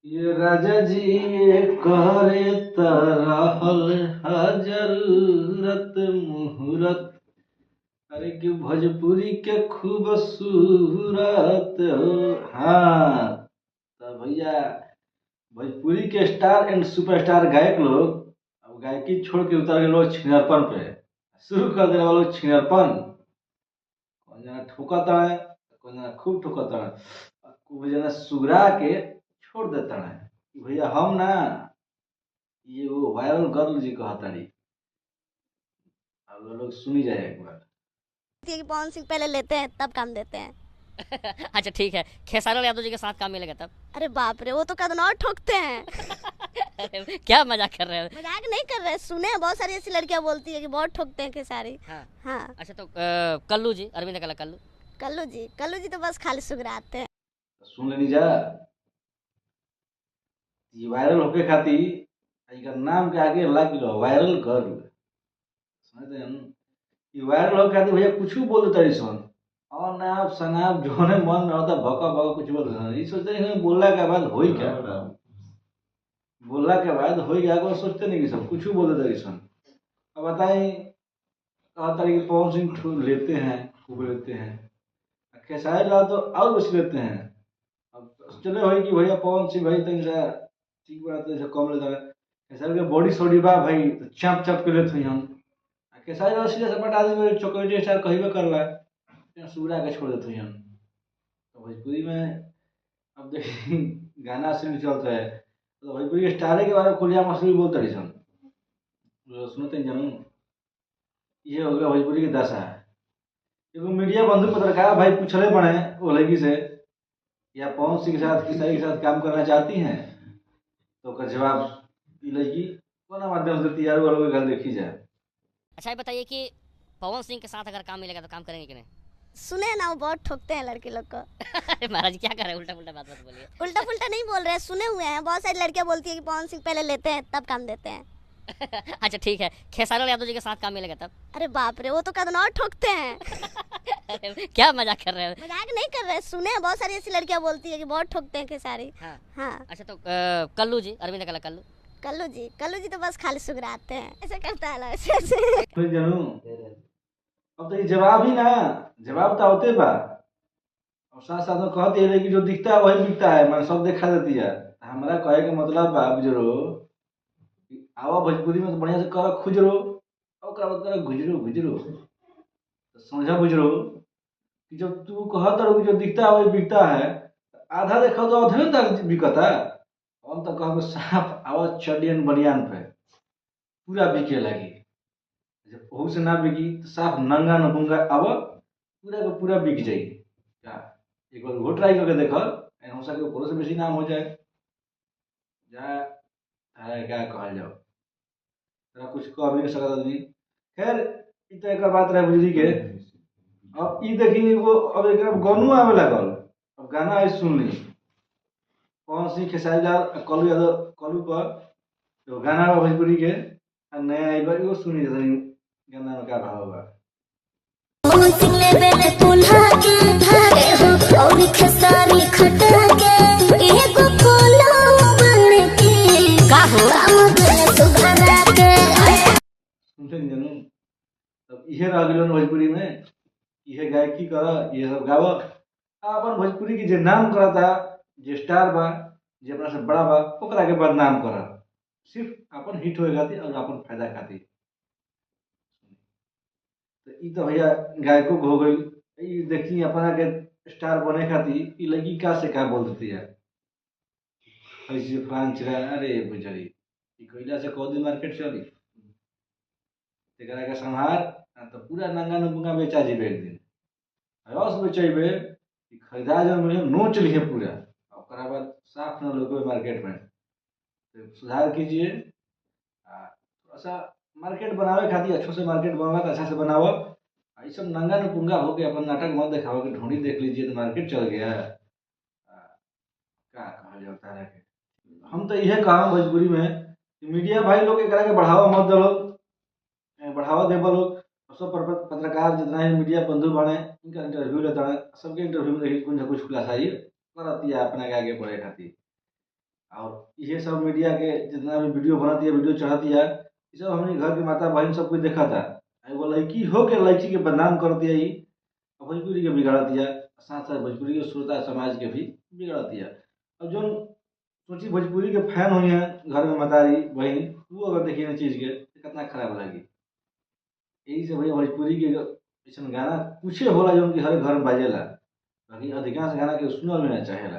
ये राजा जी करे तरहल हजरत मुहूर्त। अरे कि भोजपुरी के खूबसूरत हो। हाँ, तो भैया भोजपुरी के स्टार एंड सुपरस्टार गायक लोग अब गायकी छोड़ के उतर गए लोग छिनरपन पे। शुरू कर देने वालों छिनरपन। कौन जना ठोकता है, कौन जना खूब ठोकता है, कोई जना सुगरा के छोड़ देता है कि भैया हम ना ये वो वायरल गर्ल जी कहताड़ी। अब वो लोग सुनी जाए एक बार। कि पवन सिंह पहले लेते हैं तब काम देते हैं। अच्छा ठीक है, खेसारी यादव जी के साथ काम मिलेगा तब। अरे बाप रे, वो तो कदनौर ठोकते हैं। अरे क्या मजाक कर रहे हो। मजाक नहीं कर रहे, सुने हैं बहुत सारी ऐसी लड़कियां बोलती है कि बहुत ठोकते हैं खेसारी। हाँ। हाँ। अच्छा तो कल्लू जी, अरविंद कला कल्लू। कल्लू जी तो बस खाली सुगराते हैं। तो सुन लेनी जा, ये वायरल होके खाती इनका नाम के आगे लग लो वायरल गर्ल। समझते हैं न? ये वायरल होके खाती भैया कुछ भी बोल देता सन। और नाप शनाप जोने मन में होता भका भका कुछ बोल देता। ये सोचते हैं बोलने के बाद होई क्या, बोलने के बाद होई क्या को सोचते नहीं कि सब कुछ भी बोल देता सन। अब बताएं कहा तरीके पवन सिंह लेते हैं, खूब लेते हैं। खेसारी लाल तो और कुछ लेते हैं। अब चले भाई कि भैया पवन सिंह भाई तन सा ठीक बात है, कम लेता है। खेसारी के बॉडी सॉडी बा भाई तो चाप चाप के लेते हैं हम। खेसारी लाल सीधे सपाट आदमी चॉकलेट स्टार कहिबे करला, सूरा के छोड़ देते हैं हम। तो भोजपुरी में अब देखिए गाना सुन चलता है तो भोजपुरी के स्टारे के बारे में खुलिया मछली बोलते रही सन। सुनते हैं जानू, ये हो गया भोजपुरी की दशा है। एगो मीडिया बंधु पत्रकार भाई पूछले बने वो लड़की से या पवन सिंह के साथ खेसारी के साथ काम करना चाहती हैं, तो ओकर जवाब ई लड़की कोना माध्यम से तैयार वालों के घर देखी जाए। अच्छा ये बताइए कि पवन सिंह के साथ अगर काम मिलेगा तो काम करेंगे कि नहीं। सुने हैं ना, वो बहुत ठोकते हैं लड़के लोग को। अरे महाराज क्या कर रहे हैं, उल्टा पुल्टा बात मत बोलिए। उल्टा पुल्टा नहीं बोल रहे, सुने हुए हैं बहुत सारी लड़कियां बोलती है कि पवन सिंह पहले लेते हैं तब काम देते हैं। अच्छा ठीक है, खेसारी यादव जी के साथ काम मिलेगा तब। अरे बाप रे, वो तो कदनौर ठोकते हैं। अरे क्या मजाक कर रहे हो। मजाक नहीं कर रहे, सुने हैं बहुत सारी ऐसी लड़कियां बोलती है कि बहुत ठोकते हैं खेसारी। हाँ। हाँ। अच्छा तो कल्लू जी, अरविंद कला कल्लू। कल्लू जी तो बस खाली सुगराते हैं, ऐसे करता है ना ऐसे ऐसे। फिर जानू अब तो ये जवाब ही ना, जवाब तो होते बा। और साथ साथ में कहती है कि जो दिखता है वही बिकता है, मैंने सब दिखा देती है। हमारा कहे का मतलब बा बुजरो कि आवा भोजपुरी में तो बढ़िया से कर खुजरो और ओकरा बाद कर गुजरो गुजरो। तो समझा बुजरो कि जब तू कहत रहो कि जो दिखता है वही बिकता है, आधा देखो तो आधा तक बिकता। हम तो कहब साफ आवाज चडियन बनियान पे पूरा बिके लगी। जब ओहू से ना बिकी तो साफ नंगा नपुंगा अब पूरा का पूरा बिक जाई। क्या एक बार वो ट्राई करके देखो, हो सके ऊपर से बेसी नाम हो जाए। जा तारा क्या कहल जाओ, तेरा कुछ कह भी नहीं सकत आदमी। खैर ई तो एक बात रहे बुझली के। अब ई देखी वो अब एक गानू आवे लागल। अब गाना आई सुन ली पवन सिंह खेसारी लाल कलू यादव कलू पर तो गाना बा भोजपुरी के नया आई बा वो सुनी जरा गाना में का भाव बा। सुनते नहीं जानू, तब इहे रह गेलन भोजपुरी में, इहे गायकी कर ये सब गाव अपन भोजपुरी की जे नाम करता, जे स्टार बा, जे अपना से बड़ा बा ओकरा के बदनाम कर सिर्फ अपन हिट होए खातिर और अपन फायदा खातिर। तो ई तो भैया गायकों को हो गई। ई देखी अपना के स्टार बने खातिर ई लड़की का से का बोल देती है ऐसे फलान चिरा। अरे बुझरी ई कइला से कौन मार्केट चली, एकरा के संहार आ तो पूरा नंगा नुंगा बेचा जीबे एक दिन। रस बेचेबे कि खरीदा जो मिले नोच लिए पूरा, ओकरा बाद साफ न लोगे मार्केट में। तो सुधार कीजिए थोड़ा सा मार्केट बनावे खातिर अच्छो से मार्केट बनवा तो अच्छा से बनाओ। ये सब नंगा नुपुंगा होके अपन नाटक मत दिखाओ कि ढूंढी देख लीजिए तो मार्केट चल गया। क्या कहा जाता है कि हम तो यह कहा भोजपुरी में कि मीडिया भाई लोग एकरा के बढ़ावा मत दो लोग, बढ़ावा देबा लोग। सब पत्रकार जितना ही मीडिया बंधु बने इनका इंटरव्यू लेता है, सबके इंटरव्यू में देखिए कुछ ना कुछ खुलासा ही करती है अपने के आगे बढ़े खातिर। और ये सब मीडिया के जितना भी वीडियो बनाती है, वीडियो चढ़ाती है, ये सब हमने घर के माता बहन सब कुछ देखा था। एगो लड़की हो के लड़की के बदनाम कर दिया, भोजपुरी के बिगाड़ दिया, साथ साथ भोजपुरी के श्रोता समाज के भी बिगाड़ दिया। अब जो सोची भोजपुरी के फैन हुई हैं घर में मतारी बहन, वो अगर देखिए ना चीज़ के तो कितना खराब लगी। यही से भैया भोजपुरी के ऐसा गाना कुछ होला जो उनके हर घर में बाजेला, बाकी अधिकांश गाना के सुनल भी ना चाहेला।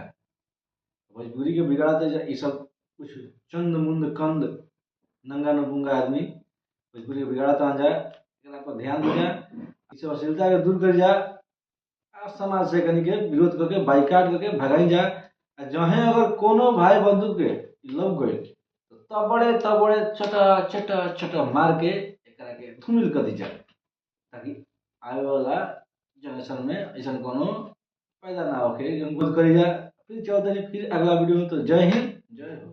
भोजपुरी के बिगाड़ते ये सब कुछ चंद मुंद कंद नंगा नपुंगा आदमी भोजपुरी के बिगाड़ता आ जाए, एकरा पर ध्यान दे जाए, इस सब अश्लीलता के दूर कर जाए, आ समाज से कनी के विरोध करके बाइकाट करके भगाई जाए। आ जहें अगर कोनो भाई बंधु के लग गए तो तबड़े चटा चटा चटा मार के एकरा के धूमिल कर दी जाए, ताकि आने वाला जनरेशन में ऐसा कोनो पैदा ना होके, करी जाए। फिर चौधरी फिर अगला वीडियो में, तो जय हिंद जय हो।